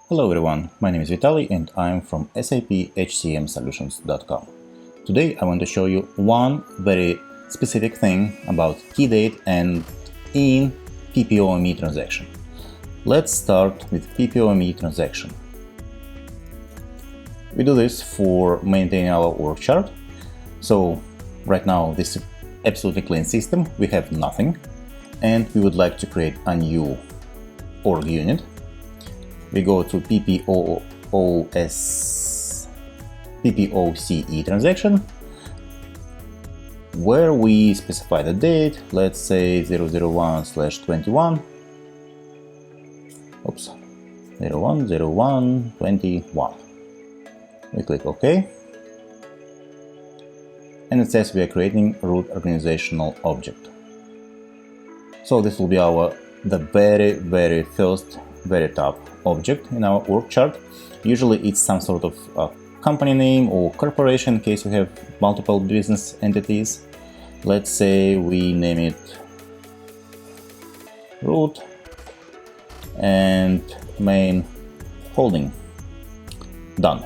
Hello everyone, my name is Vitalii and I'm from SAP HCM Solutions.com. Today I want to show you one very specific thing about key date and in PPOME transaction. Let's start with PPOME transaction. We do this for maintaining our org chart. So right now this is absolutely clean system, we have nothing, and we would like to create a new org unit. We go to PPOCE transaction, where we specify the date, let's say 001/21. Oops, 01/01/21. We click OK, and it says we are creating root organizational object. So this will be the very first, very top object in our org chart. Usually it's some sort of company name or corporation in case we have multiple business entities. Let's say we name it root and main holding. Done.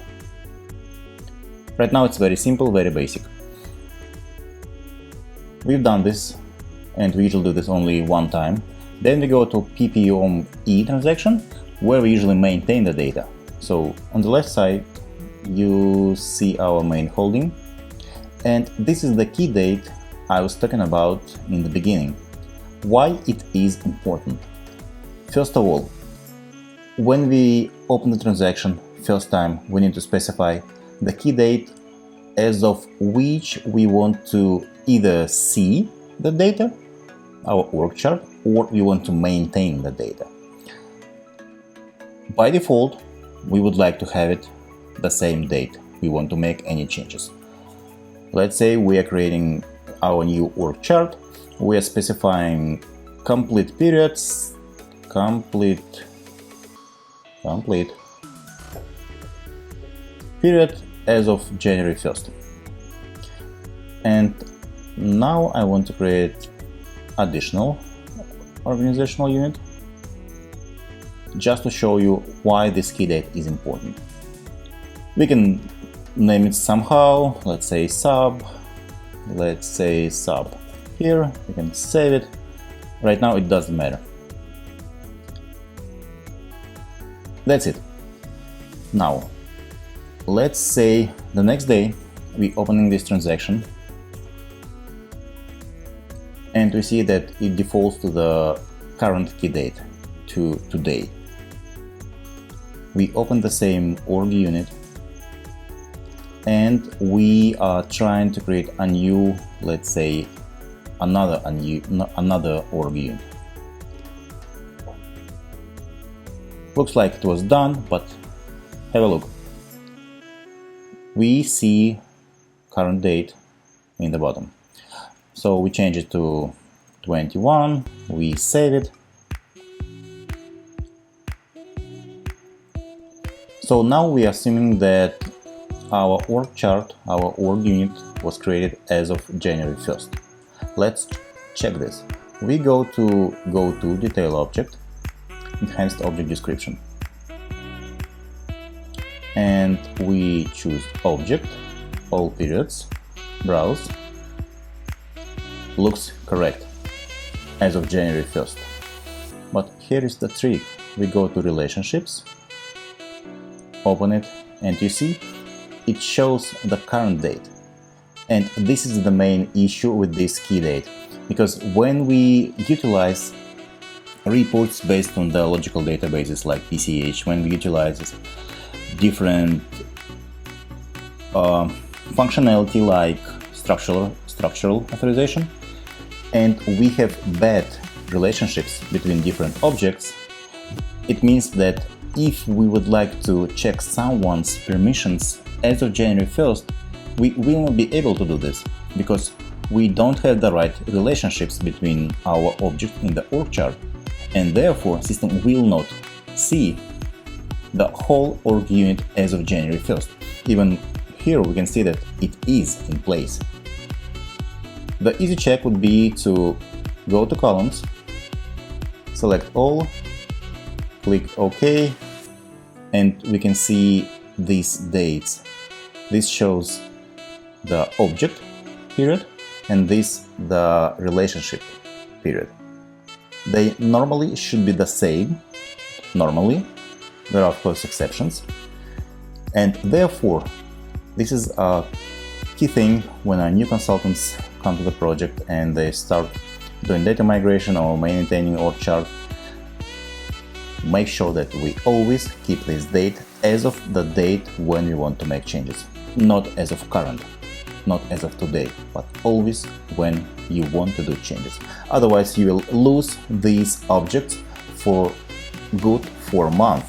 Right now it's very simple, very basic. We've done this, and we usually do this only one time. Then we go to PPOME transaction, where we usually maintain the data. So on the left side you see our main holding, and this is the key date I was talking about in the beginning. Why it is important? First of all, when we open the transaction first time, we need to specify the key date as of which we want to either see the data, our org chart, or we want to maintain the data. By default, we would like to have it the same date. We want to make any changes. Let's say we are creating our new org chart. We are specifying complete periods, complete period as of January 1st. And now I want to create additional organizational unit, just to show you why this key date is important. We can name it somehow, let's say sub here. We can save it. Right now it doesn't matter. That's it. Now let's say the next day we opening this transaction, and we see that it defaults to the current key date, to today. We open the same org unit, and we are trying to create a new, let's say another org unit. Looks like it was done, but have a look. We see current date in the bottom. So we change it to 21, we save it. So now we are assuming that our org chart, our org unit was created as of January 1st. Let's check this. We go to detail object, enhanced object description, and we choose object, all periods, browse. Looks correct as of January 1st. But here is the trick. We go to relationships, open it, and you see it shows the current date. And this is the main issue with this key date, because when we utilize reports based on the logical databases like PCH, when we utilize different functionality like structural authorization, and we have bad relationships between different objects, it means that if we would like to check someone's permissions as of January 1st, we will not be able to do this, because we don't have the right relationships between our object in the org chart, and therefore system will not see the whole org unit as of January 1st. Even here we can see that it is in place. The easy check would be to go to columns, select all, click OK, and we can see these dates. This shows the object period and this the relationship period. They normally should be the same. Normally, there are of course exceptions, and therefore this is a key thing when our new consultants come to the project and they start doing data migration or maintaining org chart. Make sure that we always keep this date as of the date when we want to make changes, not as of current, not as of today, but always when you want to do changes. Otherwise you will lose these objects for good for a month.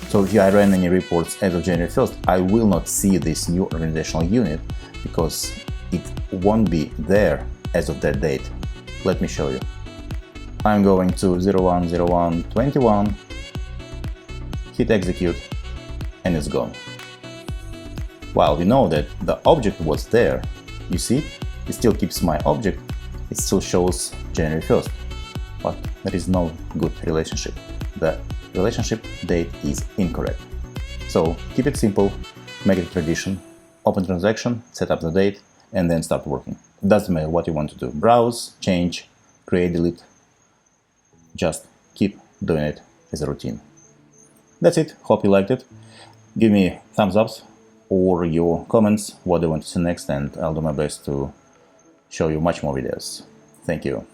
So if I ran any reports as of January 1st, I will not see this new organizational unit because it won't be there as of that date. Let me show you. I'm going to 01/01/21, hit execute, and it's gone. While we know that the object was there, you see, it still keeps my object, it still shows January 1st, but there is no good relationship. The relationship date is incorrect. So keep it simple, make it a tradition, open transaction, set up the date, and then start working. It doesn't matter what you want to do. Browse, change, create, delete. Just keep doing it as a routine. That's it. Hope you liked it. Give me thumbs ups or your comments, what do you want to see next, and I'll do my best to show you much more videos. Thank you.